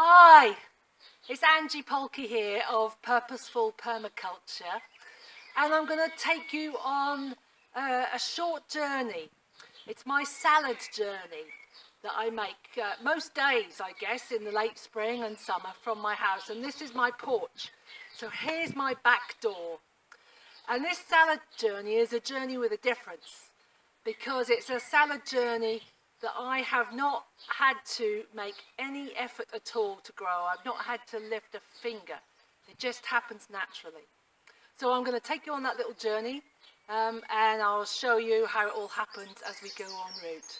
Hi, it's Angie Polke here of Purposeful Permaculture, and I'm going to take you on a short journey. It's my salad journey that I make most days, I guess, in the late spring and summer from my house, and this is my porch. So here's my back door, and this salad journey is a journey with a difference, because it's a salad journey that I have not had to make any effort at all to grow. I've not had to lift a finger. It just happens naturally. So I'm going to take you on that little journey and I'll show you how it all happens as we go en route.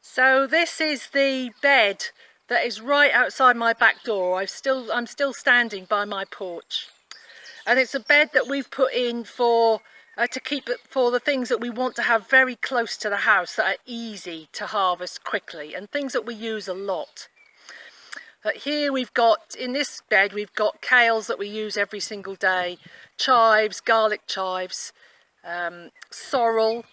So this is the bed that is right outside my back door. I'm still standing by my porch. And it's a bed that we've put in for to keep it for the things that we want to have very close to the house, that are easy to harvest quickly and things that we use a lot. But here we've got, in this bed, we've got kales that we use every single day, chives, garlic chives, sorrel,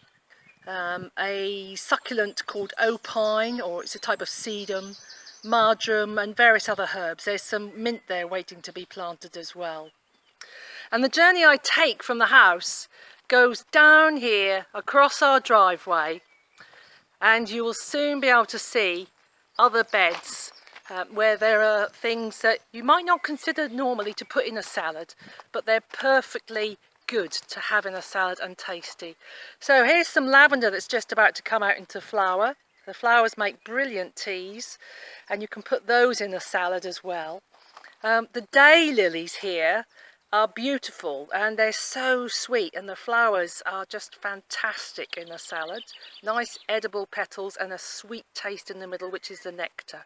a succulent called opine, or it's a type of sedum, marjoram and various other herbs. There's some mint there waiting to be planted as well. And the journey I take from the house goes down here across our driveway, and you will soon be able to see other beds where there are things that you might not consider normally to put in a salad, but they're perfectly good to have in a salad and tasty. So here's some lavender that's just about to come out into flower. The flowers make brilliant teas, and you can put those in a salad as well. The daylilies here are beautiful, and they're so sweet, and the flowers are just fantastic in a salad. Nice edible petals and a sweet taste in the middle, which is the nectar.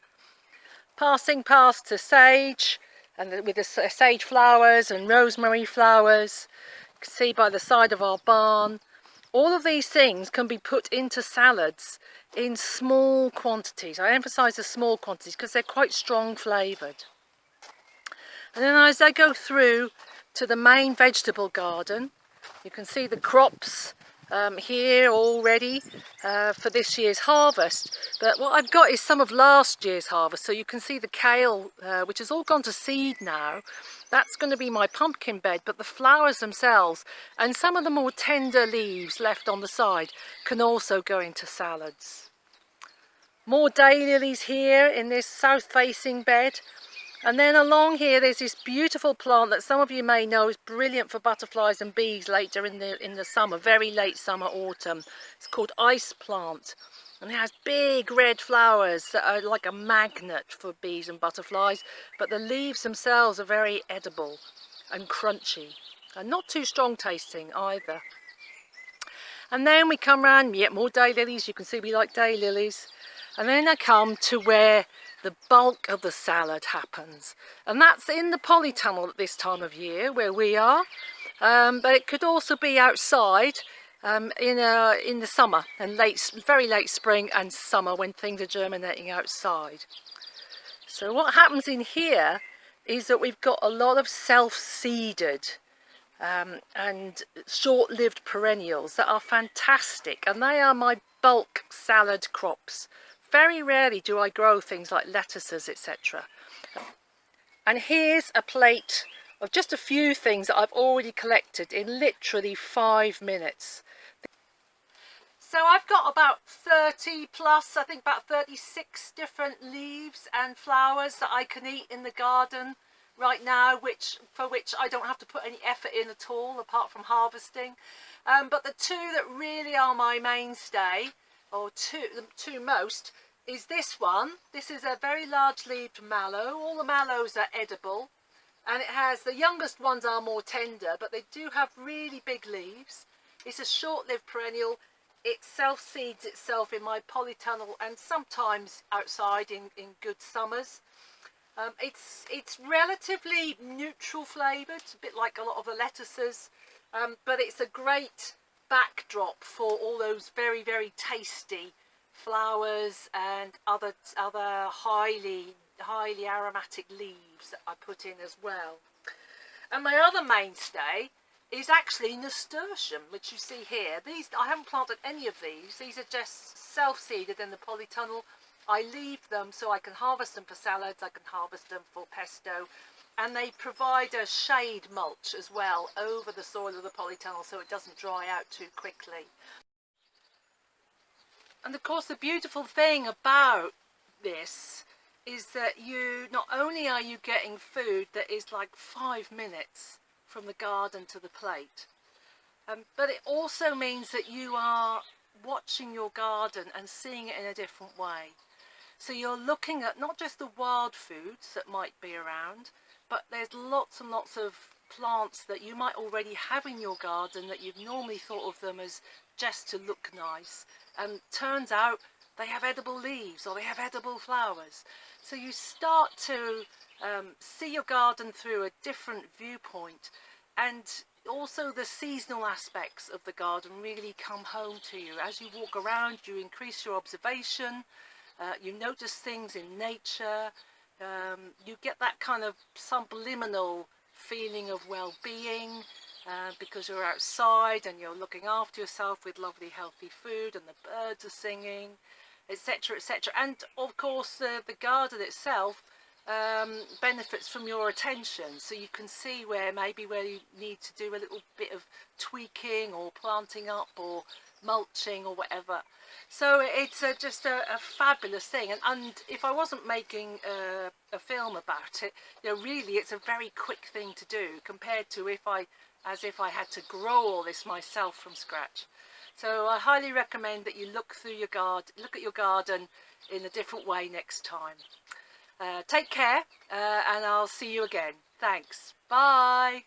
Passing past to sage, and with the sage flowers and rosemary flowers. You can see by the side of our barn. All of these things can be put into salads in small quantities. I emphasise the small quantities because they're quite strong flavoured. And then as I go through to the main vegetable garden, you can see the crops here all ready for this year's harvest. But what I've got is some of last year's harvest. So you can see the kale, which has all gone to seed now. That's going to be my pumpkin bed, but the flowers themselves and some of the more tender leaves left on the side can also go into salads. More daylilies here in this south-facing bed. And then along here there's this beautiful plant that some of you may know is brilliant for butterflies and bees later in the summer, very late summer, autumn. It's called Iceplant, and it has big red flowers that are like a magnet for bees and butterflies, but the leaves themselves are very edible and crunchy and not too strong tasting either. And then we come round, yet more daylilies. You can see we like daylilies. And then I come to where the bulk of the salad happens, and that's in the polytunnel at this time of year where we are, but it could also be outside in the summer and very late spring and summer when things are germinating outside. So what happens in here is that we've got a lot of self-seeded and short-lived perennials that are fantastic, and they are my bulk salad crops. Very rarely do I grow things like lettuces, etc. And here's a plate of just a few things that I've already collected in literally 5 minutes. So I've got about 30 plus, I think about 36 different leaves and flowers that I can eat in the garden right now, for which I don't have to put any effort in at all apart from harvesting. But the two that really are my mainstay, or the two most, is this one. This is a very large-leaved mallow. All the mallows are edible, and it has, the youngest ones are more tender, but they do have really big leaves. It's a short-lived perennial. It self-seeds itself in my polytunnel and sometimes outside in good summers. It's relatively neutral flavoured, a bit like a lot of the lettuces, but it's a great backdrop for all those very, very tasty flowers and other highly aromatic leaves that I put in as well. And my other mainstay is actually Nasturtium, which you see here. These, I haven't planted any of these. These are just self-seeded in the polytunnel, I leave them so I can harvest them for salads, I can harvest them for pesto, and they provide a shade mulch as well over the soil of the polytunnel so it doesn't dry out too quickly. And of course the beautiful thing about this is that you not only are you getting food that is like 5 minutes from the garden to the plate, but it also means that you are watching your garden and seeing it in a different way. So you're looking at not just the wild foods that might be around, but there's lots and lots of plants that you might already have in your garden that you've normally thought of them as just to look nice, and turns out they have edible leaves or they have edible flowers. So you start to see your garden through a different viewpoint, and also the seasonal aspects of the garden really come home to you. As you walk around, you increase your observation, you notice things in nature, you get that kind of subliminal feeling of well-being because you're outside and you're looking after yourself with lovely healthy food and the birds are singing, etc, etc. And of course the garden itself benefits from your attention, so you can see where you need to do a little bit of tweaking or planting up or mulching or whatever. So it's just a fabulous thing, and if I wasn't making a film about it, really it's a very quick thing to do compared to if I had to grow all this myself from scratch. So I highly recommend that you look at your garden in a different way next time. Take care, and I'll see you again. Thanks. Bye.